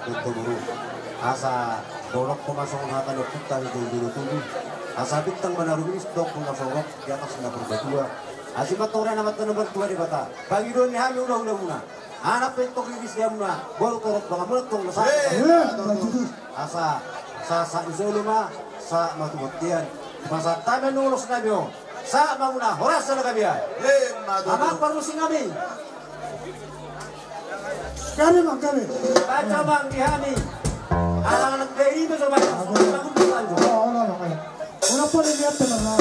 tutuluru asa dolok pemasangan hata no kita itu dulu tubuh asa bintang menaruh dok pemasangan di atas nomor 2 asimat orang amat nomor 2 di bata bagi doni hami udah muna anak pentok iris dia muna bol korot banget meletung nasa asa sa isoluma sa matubutian masa tamen nulus nabio sa mamuna horas na kabia amak perlu singami kami mang kami baca bang dihami anak-anak dari itu coba bangun berlanjut una pun lihat teman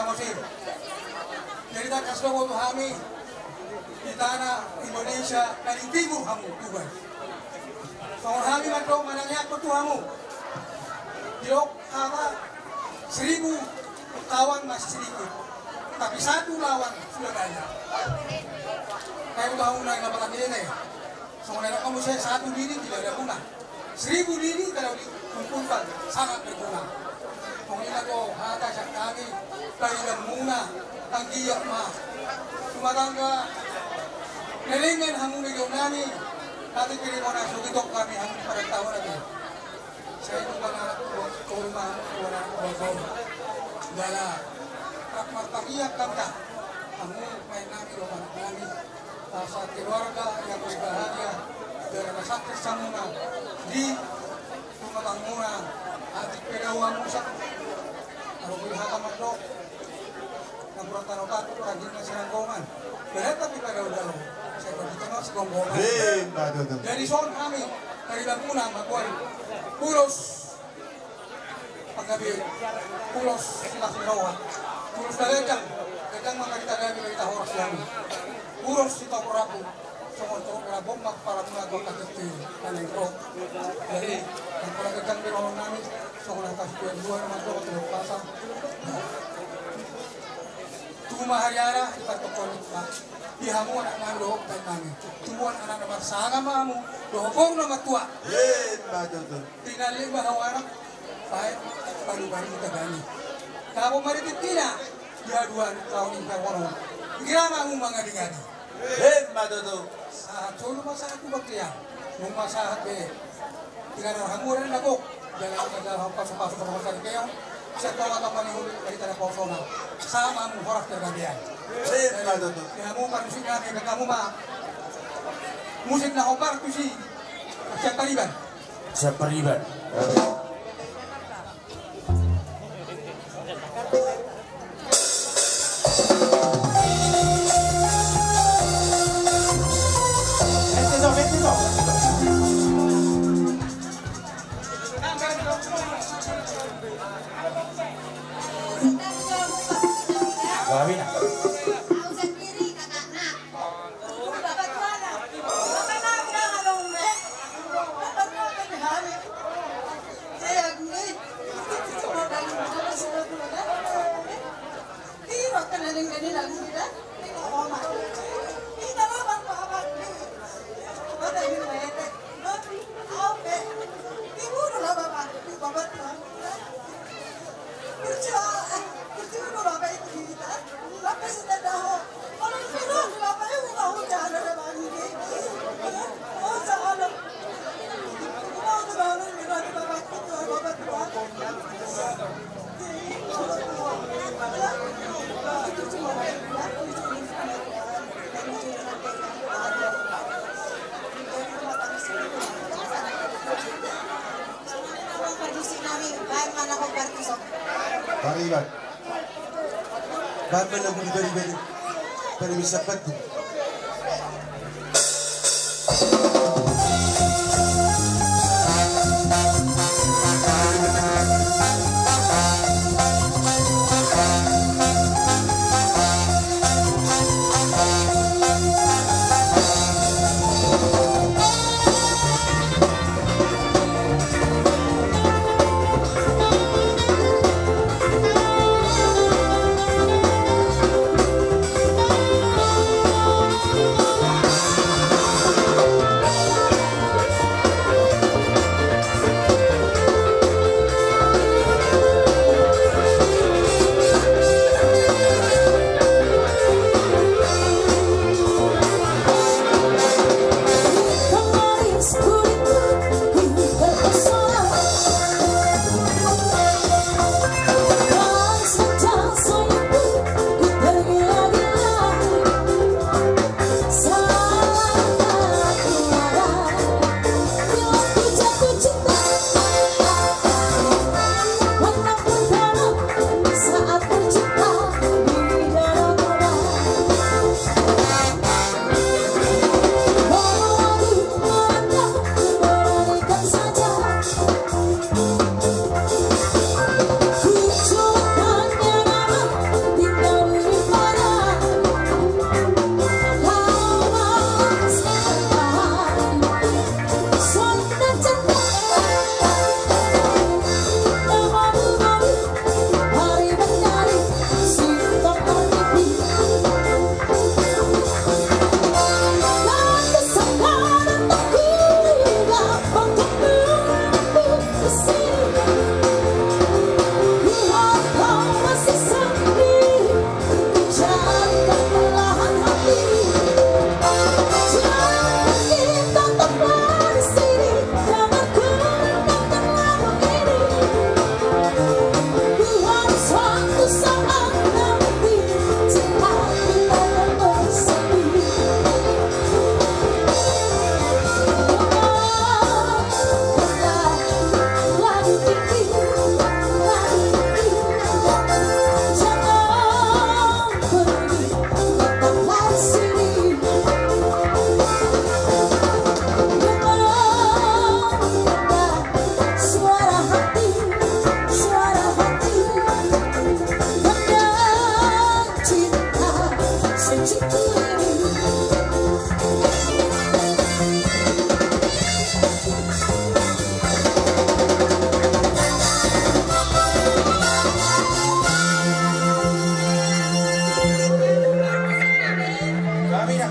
Samosir. Jadi tak kasih waktu kami di tanah Indonesia dari timur kamu juga. Soal kami mandok manangnya aku tuh kamu. Diok apa 1000 lawan masih sedikit, tapi 1 lawan sudah banyak. Kayak tahu naik lapangan ini. Soalnya kamu saya 1 diri tidak ada guna. 1000 diri kalau dikumpulkan sangat berguna. Pokoknya kau atas kami dari muna tanggiyak mah. Sumatangga nelingan hamu bigong nami. Tapi kini mau nasuk itu kami hamu pada tahun lagi. Saya itu anak kurma anak bogor. Dala tanggiyak kanta. Hamu main nami doang nami. Rasa keluarga yang berbahagia dari sakit samuna di Sumatangga. Adik pedawang musak. Kalau berhak mandok, yang berotan obat rajin nasi rangkongan. Berat tapi pada udara. Saya berbicara segonggongan. Dari soal kami dari Lampuna, Makuai, Pulos, Panggabil, Pulos Silas Merawat, Pulos Daledang, Gedang Mangarita Gabi dari Tahoras Lami, Pulos Sitokoraku, Somon kera bombak para munago kakiti kanengro. Jadi yang pernah Gedang Birolong Nami, Somon atas 2 nama doa terus pasang. Tuma Haryara ipartokon pa. Ihamu anak nando kay kami. Tumuan anak na marsanga mamu. Dohong na matua. Tinali bahawarak. Baik palu-palu tagani. Kamu maritina. Diaduan tahun ini perwono. Girama mo mga digani. Sa solo masa aku bakya. Nung masahat be. Tingnan hamuran ako. Jangan kita pasok-pasok sa mga kayo. Sa tawa ka panihuli kita na persona. Sama mo horas tergabihan. Kaya mo musik namin na kamu ma. Musik na hopar tu si Siap Taliban. Siap Taliban. Gawin ah. Aku sendiri kakak nak. Dapat mana? Dapat nak along me. Dapat nak hari. Saya ni. Semua kali kita sudah buat. Ini rotan ada yang ni lagi dah. Ini orang. Ini kalau apa-apa ni. Ada yang lain. Oke. Ibu dah bapa. Ibu bapa tu. Kerja. Kerja tu bapa itu kita. Bapa sudah dah. Orang firman bapa itu kau jangan ada bagi ni. Oh jangan. Kau jangan firman bapa itu bapa tu. Itu cuma Pariban. Bahan lang beri-beri. Pero bisa patu.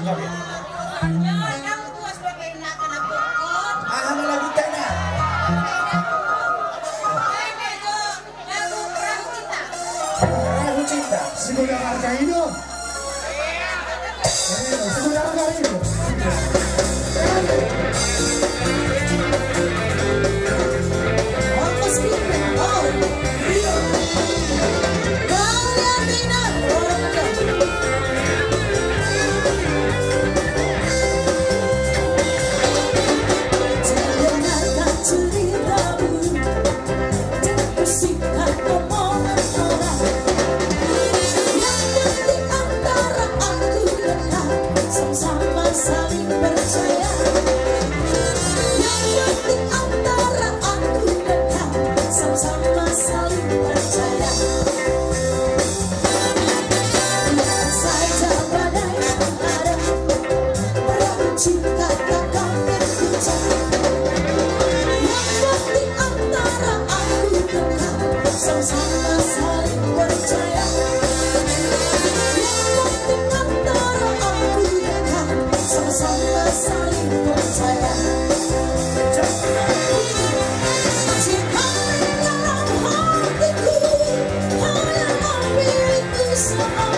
Kamu tua sebagai anak pokok. Ano lagi tanya? Lagu perahu cinta. Perahu cinta. Segunda harga hidup. Segunda harga hidup. Ongkos pindah. Oh, iya. Kalian minat orang dengarkan ceritamu dan bersihkan omongan orang yang di antara aku dan kau sama-sama saling percaya. Yang di antara aku dan kau sama-sama saling percaya. Lihat saja badai menghadap, perahu cinta takkan berputar. Yang di antara aku dan kau sama-sama saling percaya. Yang di antara aku dan kau sama-sama saling percaya. Jika dalam hatiku hanya milikku seorang,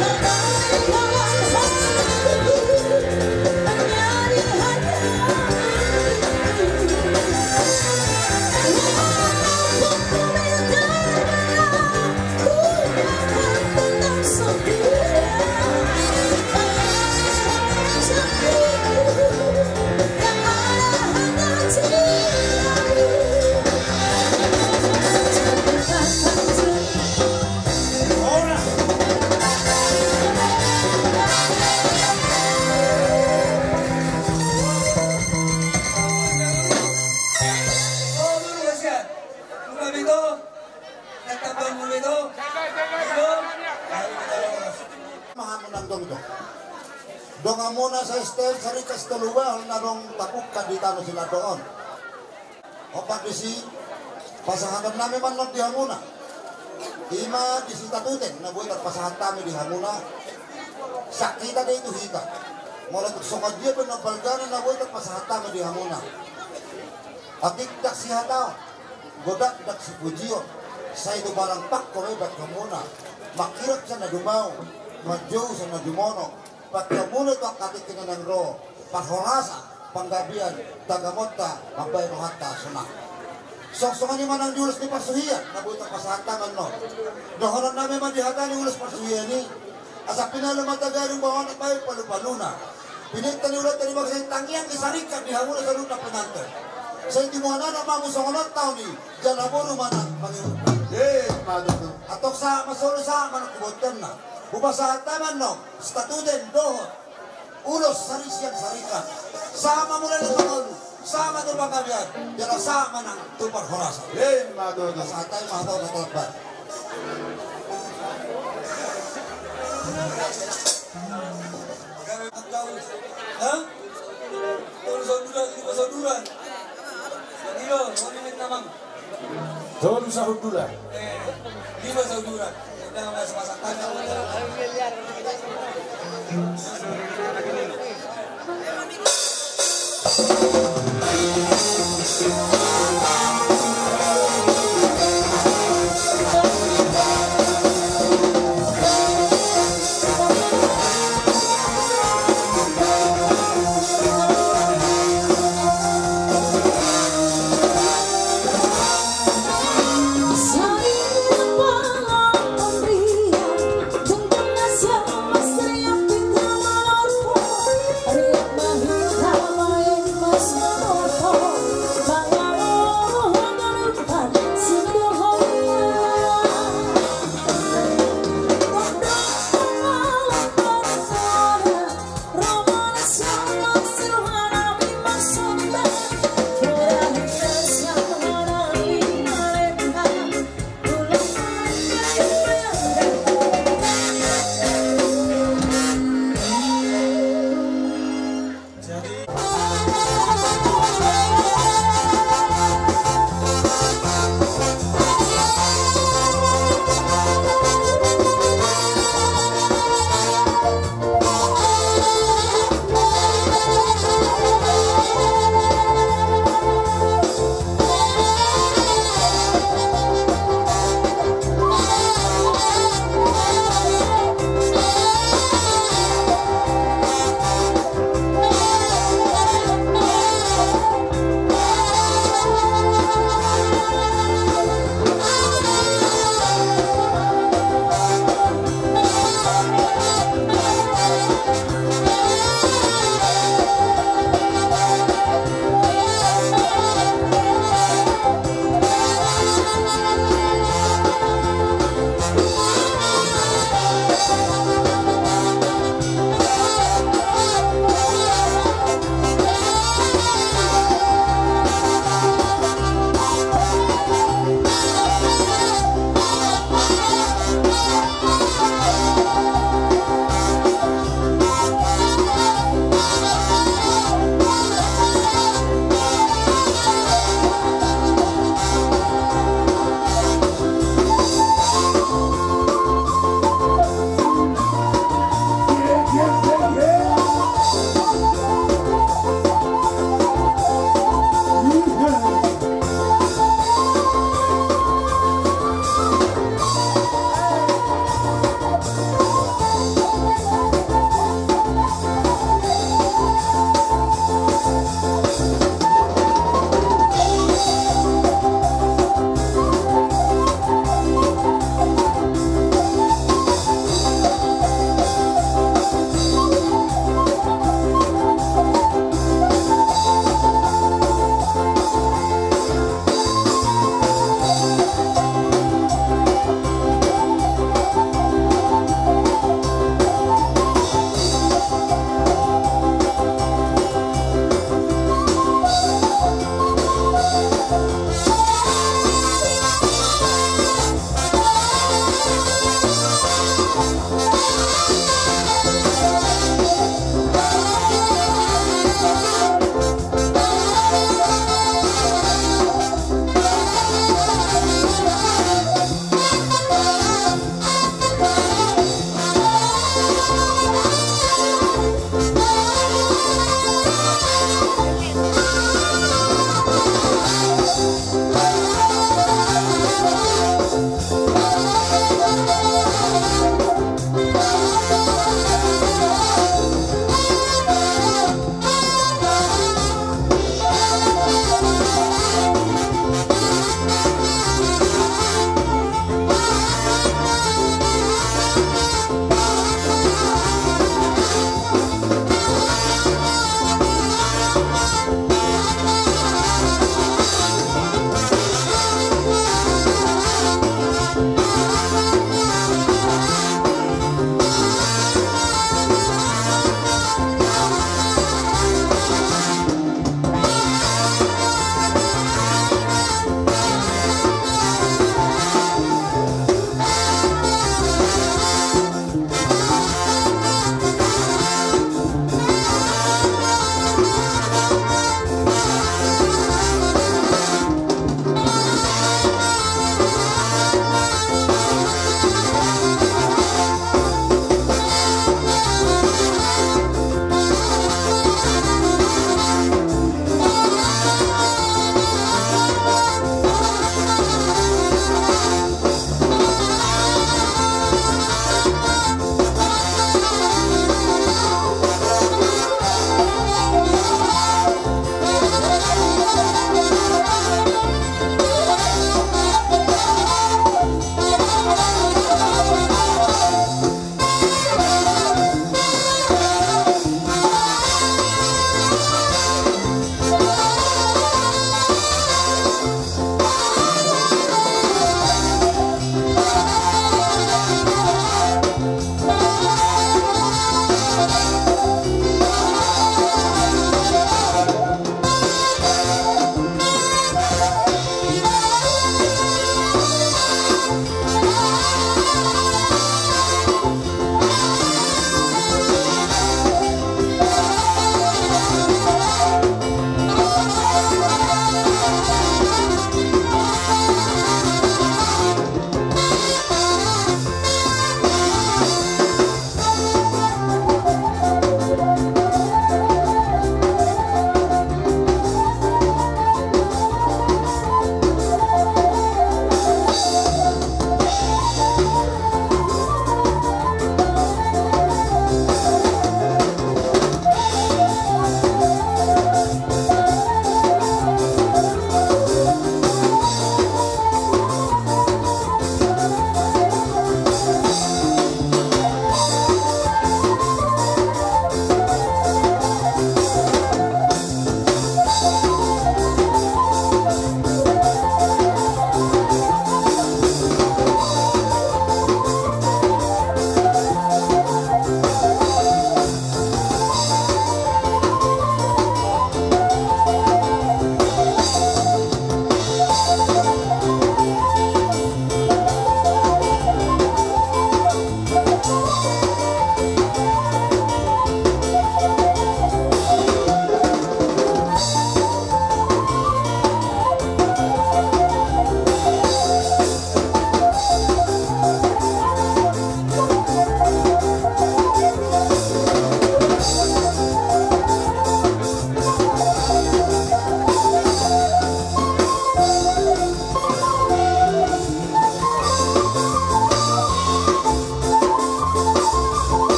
dalam hatiku menjadi hanya aku memilikinya, ku akan tetap setia. Dong amuna sa estel sa rikas tuluwa na dong tapuk kaditano sila doon. O pagdisi pasahangan namin man lang di hamuna. Ima disi tatuten na buhay at pasahan kami di hamuna. Sakita na ito hita. Mula sokadya ba ng balgana na buhay at pasahan kami di hamuna. Atikdak si hataw. Godakdak si pujiyo. Sa ito barang pak korebat hamuna. Makirap siya na dumaw. Madyo siya na dumono. Pagkamunod ang katikinan ng ro, paghorasa, panggabian, tagamonta, magbayrohata, sunak. Soksokan ni man ang diulos ni Pasuhiyan, nabuitang pasahantangan no. Dohonan namin man dihata ni ulos Pasuhiyan ni, asa pinalumataga ng bawang at bayo palupaluna. Pinigtan ni ulat ni magsayang tangyang isarikat ni hamuna sa luta pinante. Sa intimuhanan ang mamusongonot tao ni, dyan hamuna man ang Panginoon. Atok sa masolo sa manang kubuntan na. Bubasahan taman no, statuden dohon, ulos sarisyan sarikan, sama mula ng tungkol, sama ng pagkabiyan, pero sama ng tupar horasa. Basahan tayo mga tao na talakban. Ha? Tungkol sauduran, di ba sauduran? Pangilo, maminit naman. Doon sa hudulan. Di ba sauduran? Ito mas masaktan na ulit. Bangga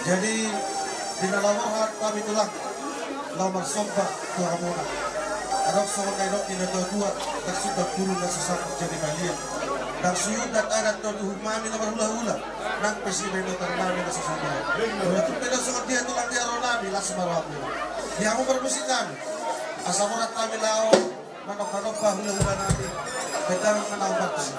Jadi dinalawahan kami tulang lamar sombak tuhamuna. Adok soal kaidok dinadua tersudah turun dan sesama jadi kalian. Dan suyud dan adat to duhumami na hula-hula nang presiden nami na sesama. Untuk peda soal dia tulang dia ronami las marapi. Dia mau bermusik kami. Asal murat kami lao manok-manok hula-hula nami. Pedang menau bagus.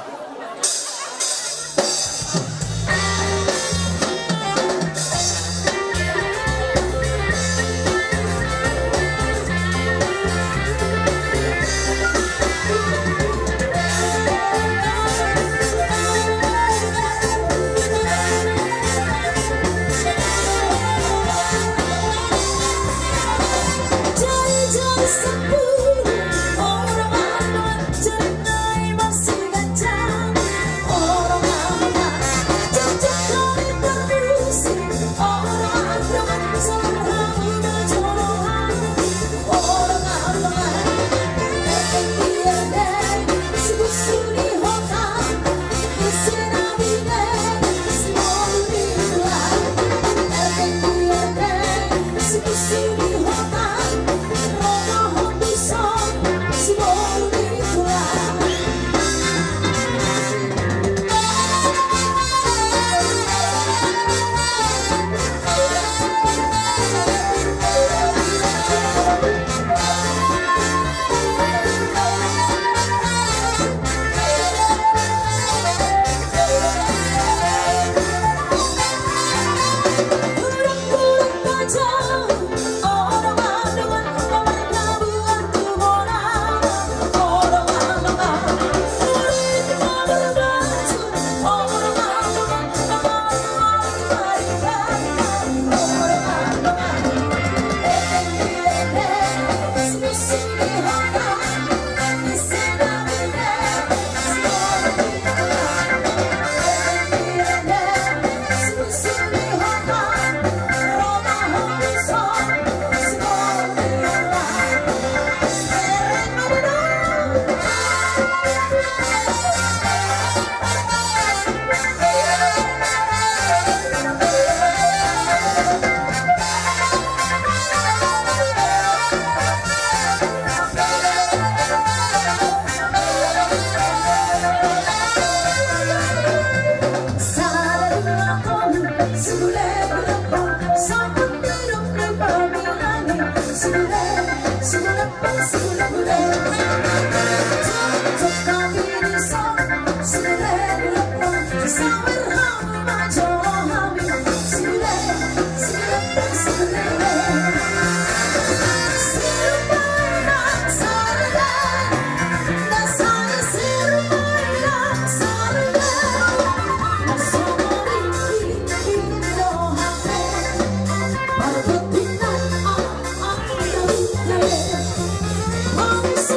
Promise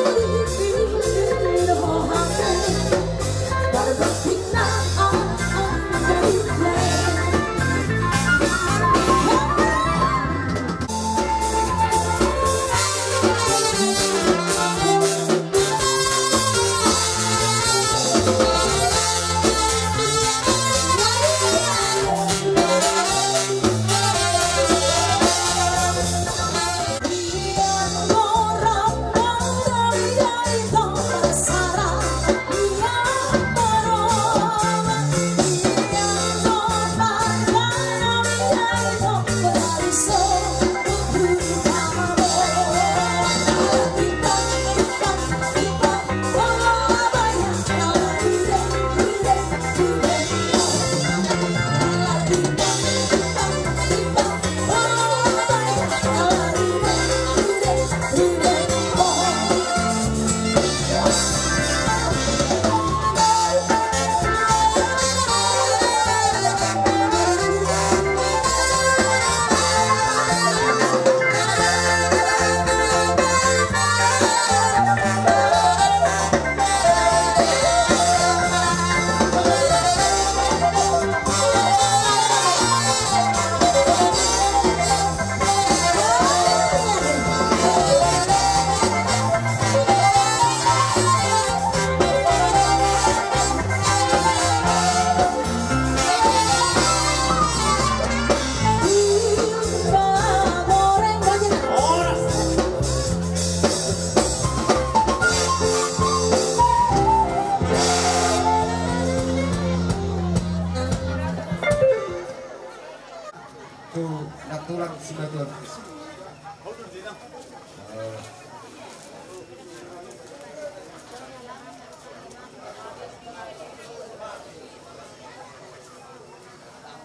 itu nak tulang si batuan.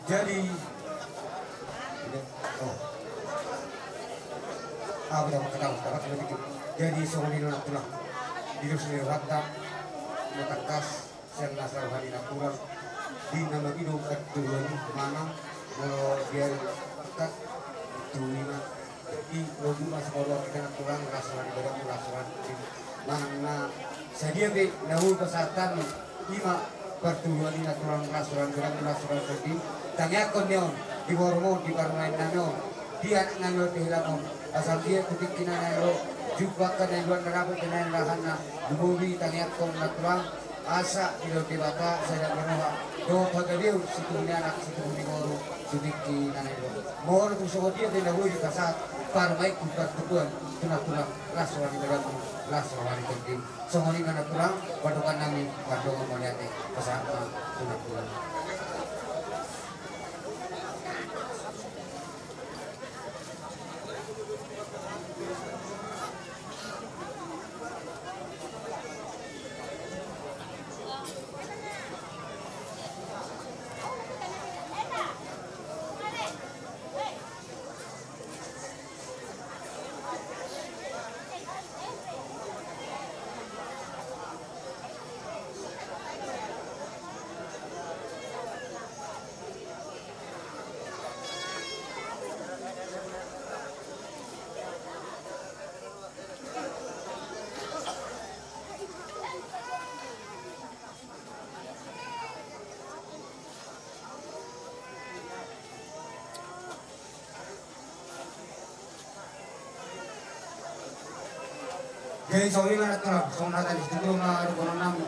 Jadi jadi soalnya nak tulang hidup sendiri waktu matakas sen nasar hari nak tulang di nama hidup kedua mana kalau dia kat itu lima di logo mas kalau kita nak tulang rasuan berapa rasuan mana saya dia nahu kesehatan lima pertujuan ini nak tulang rasuan berapa rasuan tadi tanya konyon di warmo di barmain nano dia nganyor di hilang asal dia ketik kinanero juga kan luar neraka dengan lahana bumi tanya kon nak tulang asa di bata saya berdoa do pagadiu situnya anak situ di moro sedikit nanero moro tu dia di nahu di kasat parmai kupat tuan tulang rasuan di dalam rasuan tadi semua ini anak tulang padukan nami padukan melihat bersama tulang. Jadi soalnya nak terang, soalnya tadi itu na rukunan nam,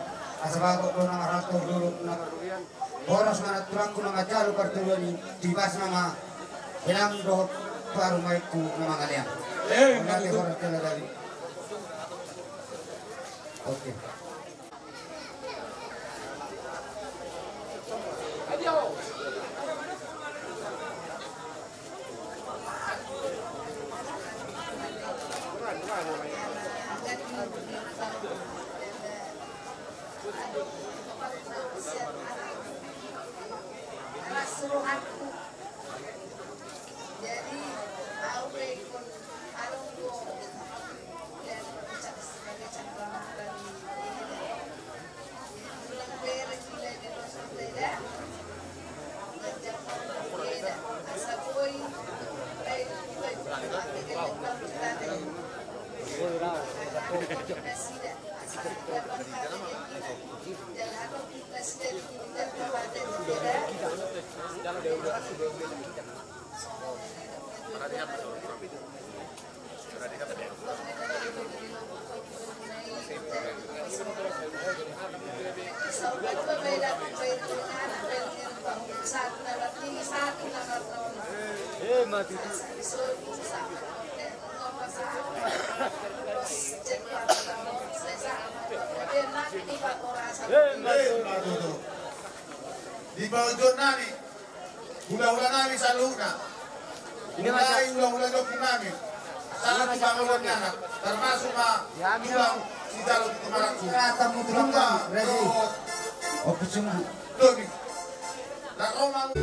asal aku na rato dulu na kerugian, boros nak terang ku na jalu pertujuan ini, tibas nama, hilang doh baru maiku nama kalian. Nanti boros jalan tadi. Oke. Jadi aku ikut alungku dan sebagai calon dari di bawah nani, ulah-ulah nani saluna, mulai ulah-ulah dokter nani, salah dibangun anak, termasuk ulang si jalur itu maraku, bunga, rot, Oke sungguh. doni, nak omang. Oh,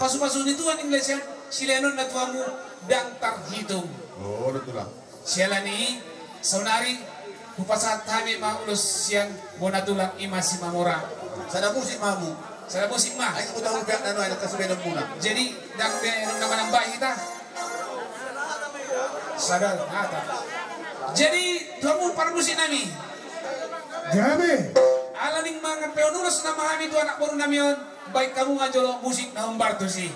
Pasu-pasu nituan Inggrisnya silenon na tuamu dang tarhitung. Oh, betul lah. Siala ni saunari upasat kami maulus siang bonatulang imasi mamora. Sada musik mamu. Sada musik mah. Ay ko tahu pihak nano ay nakasabay muna. Jadi dang benong naman ang bahay kita. Sadar ata. Jadi tuamu para musik nami. Jami. Alaning mga peonulos na mahami tu anak baru nami yon. Baik kamu ngajolo musik na umbar tu si.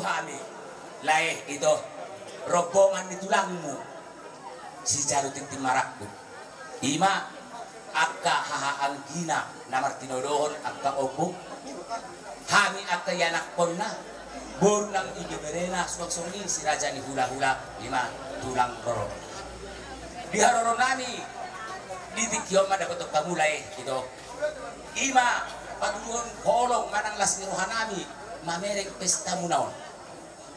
hami lae itu rombongan di tulangmu si jarutin timarakku ima akka haha anggina namar tinodohon akka opo hami akka yanak ponna bornang igeberena suaksoni si raja ni hula-hula ima tulang roro di haroro nami di tikioma dapat kamu lae gitu ima patuhon kolong manang las ni rohanami mamereng pesta munaon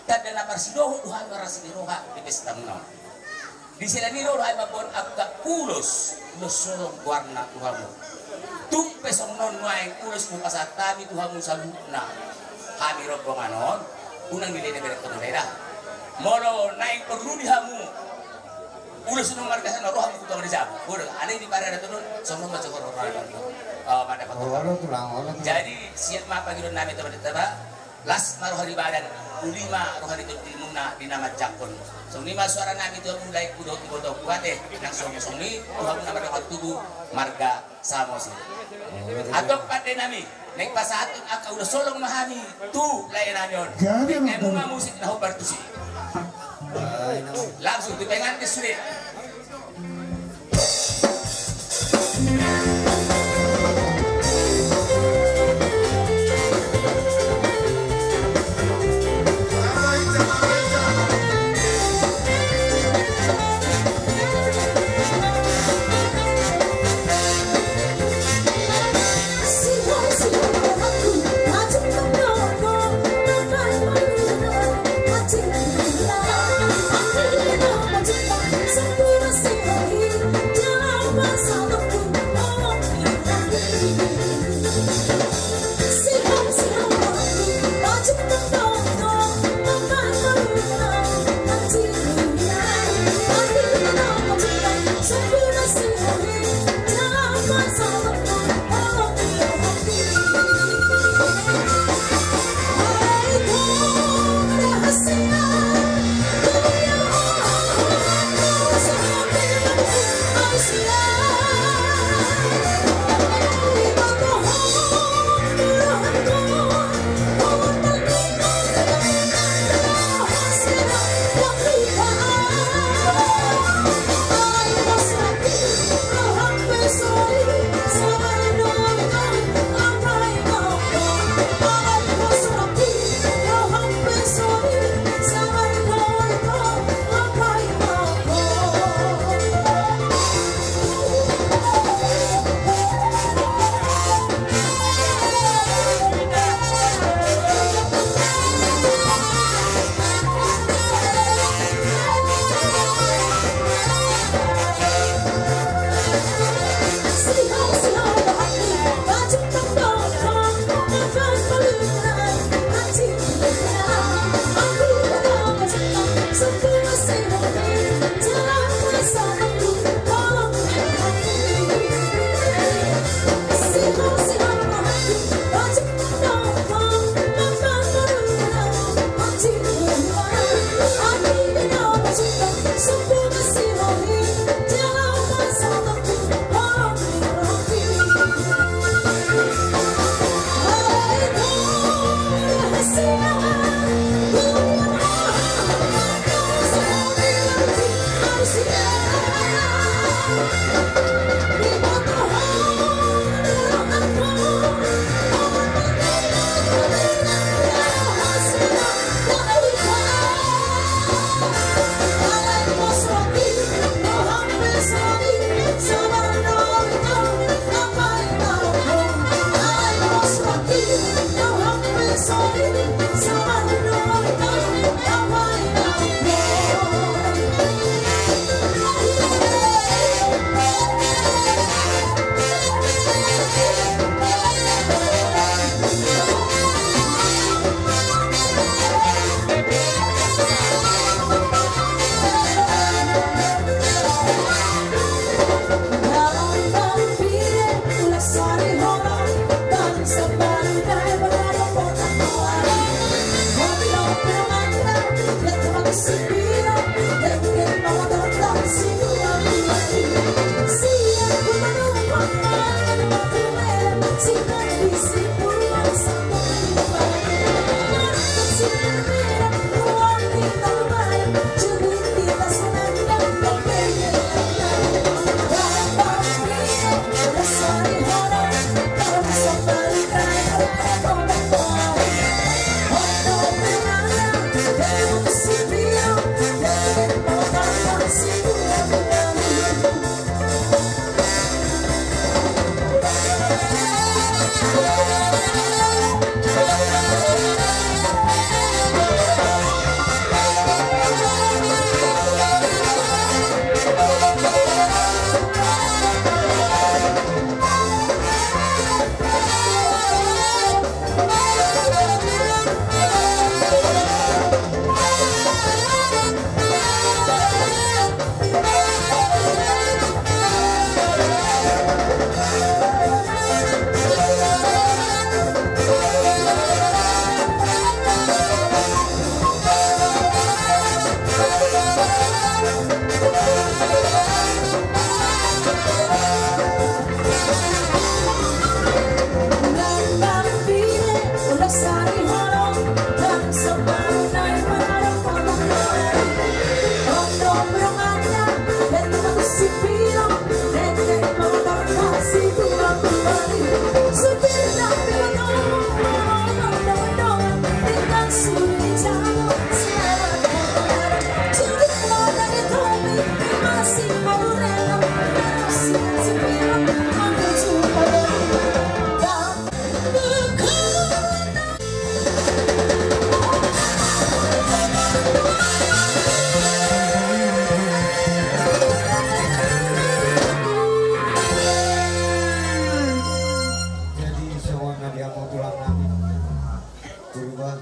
tanda na parsidoho duhan marasidiroha di pesta munaon di sila niro duhan mabon agka ulos solong warna tuhamu tumpe somnon nuaeng ulos mo pasatami tuhamu sa lupna kami rombonganon unang nilai berek kemudairah molo naik perlu dihamu ulos nung margasan roh hamu kutong rizamu udah aneh di parada turun somnon baca horor pada patut jadi siap mapa gitu nami teman-teman las marohani badan ulima rohani itu dinuna dinama jakon so lima suara nami itu mulai kudo tiboto kuate nang songi tuhan nama dapat tubuh marga samosi atau pada nami neng pasatun aka udah solong mahami tu layanan yon neng musik nah bertusi langsung dipengan ke sulit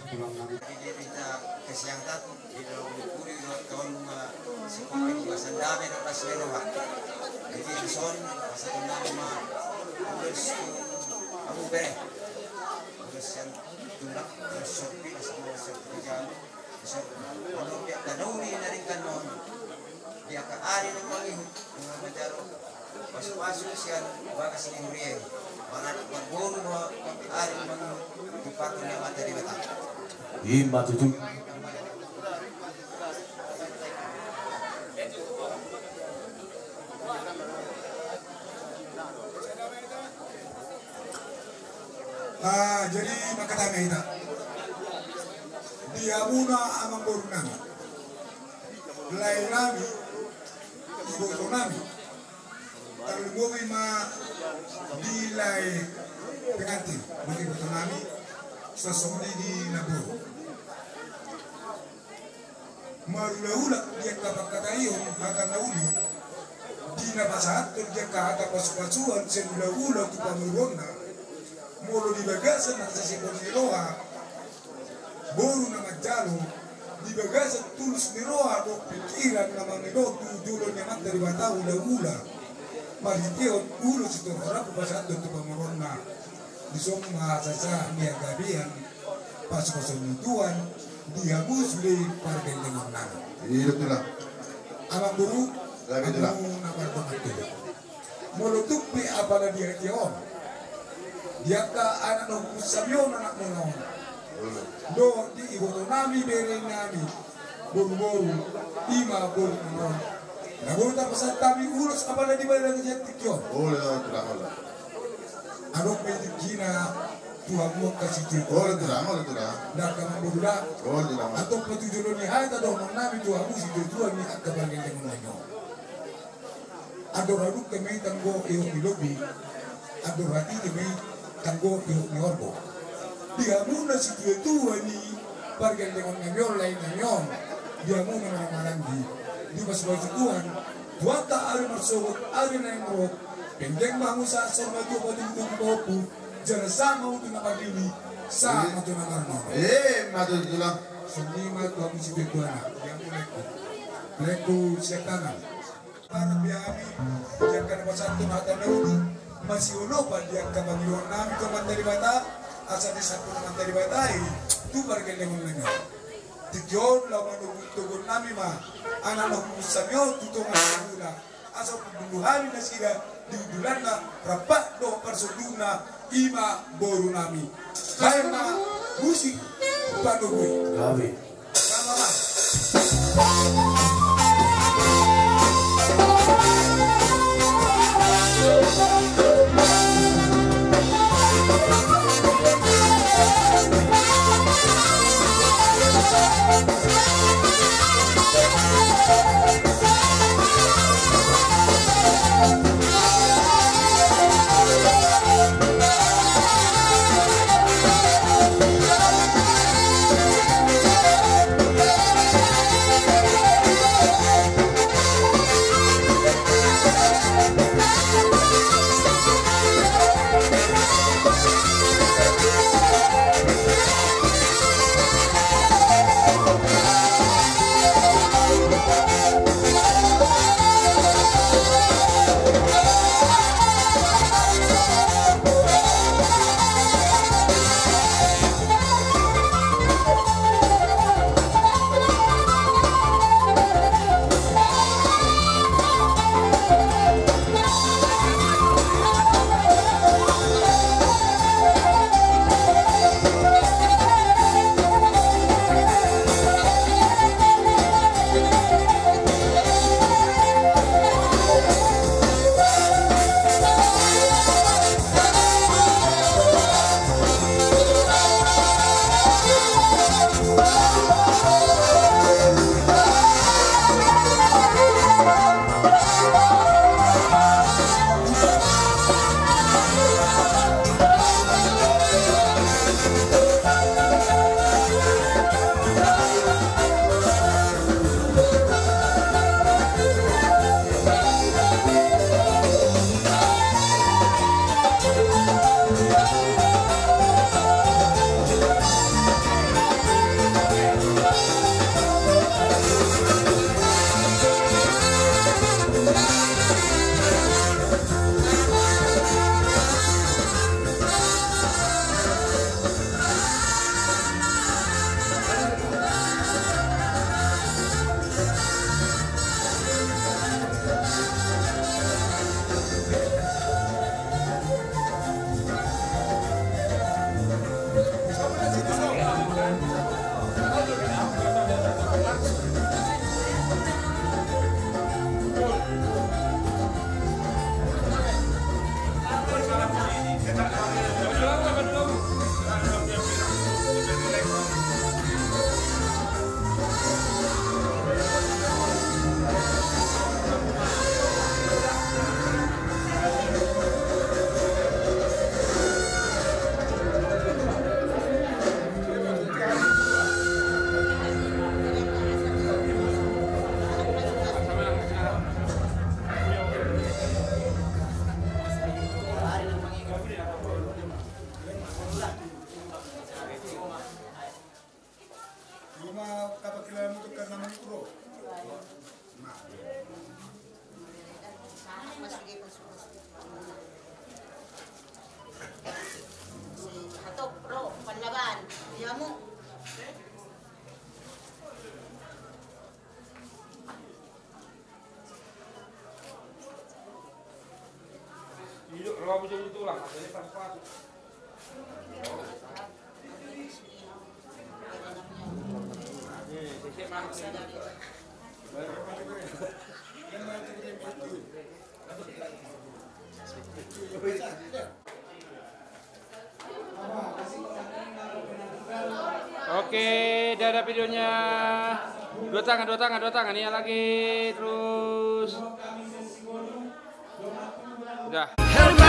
tulang nami. Ini kita kesehatan di dalam dipuri kawan sekolah juga sendame dan pasmero hak. Jadi son pasal nama terus kamu bere. Terus yang tulak terus sopi asal sopi jalan. So kalau dia kanuri dari kanon dia ke ari ng mga majaro pasok siya bagas ni Muriel mga magburo mo ari mga tupako niya mata di bata Ima tutu jadi makatame ita dia muna amang boru nami lai nami ibu nami kalau gobi ma di lai pengantin begitu nami sesungguhnya di nabur marula-ula dia kapakatayo maka nauli di nabasahat dia kahata pasu-pasuan senula-ula tu pamurona mulu di bagasan nasa sipon niroha boru na majalo di bagasan tulus niroha do pikiran na mangido tujulo nyaman dari bata ula-ula maritiyon ulo si torora pupasado tu pamurona di somma sasa niagabian pas-pasun nutuan dia musli pargen dengan nang Iya betul lah. amang buru Lagi tu lah. napar pemati mulutupi apala dia kion dia ka anak no kusabyon anak mo do di ibo nami bere nami boru-boru ima boru non nagun ta pasal kami urus apala di bala ng tikyon Boleh lah, tidak boleh. anok may dikina tuhan mo kasi tiko Boleh tidak, boleh tidak. na kamabudula Boleh tidak. atau petujulo ni hata do ng nami tuhan mo si tuhan ni akabangin ng nanyo adoradu kami tanggo iyo ilobi adorati kami tanggo iyo ni orbo dia muna si tuhan ni bargen dengan nanyo lain nanyo dia muna na marandi di basbay si tuhan tuhan ta ari marsogot ari na yung rok pendeng mahusa sa maju padungtong popo jangan sama untuk nakabili sa matu na marno Madu itu lah. Sumima tuhan si tuhan yang mulai leku siya kanan para biyami diyan ka na ba sa itong hata na uli masih ulo pa diyan ka magiluan namin ka mandali bata asa di sa na mandali bata tu bargen lemon na nga tikyon laman tugon namin ma anak na kumisamyo tutong ang ula asa pagduluhan na sila diudulan na rapat do parsuduna ima boru namin kaya na musik panugoy Gabi. sama ma ma kapakilan mo ka naman uro. Hatok, bro, panlaban. Diyan mo. Hidup kalau macam itu lah, jadi pas-pas. Oke, dadah videonya. Dua tangan. Ini lagi terus. Udah.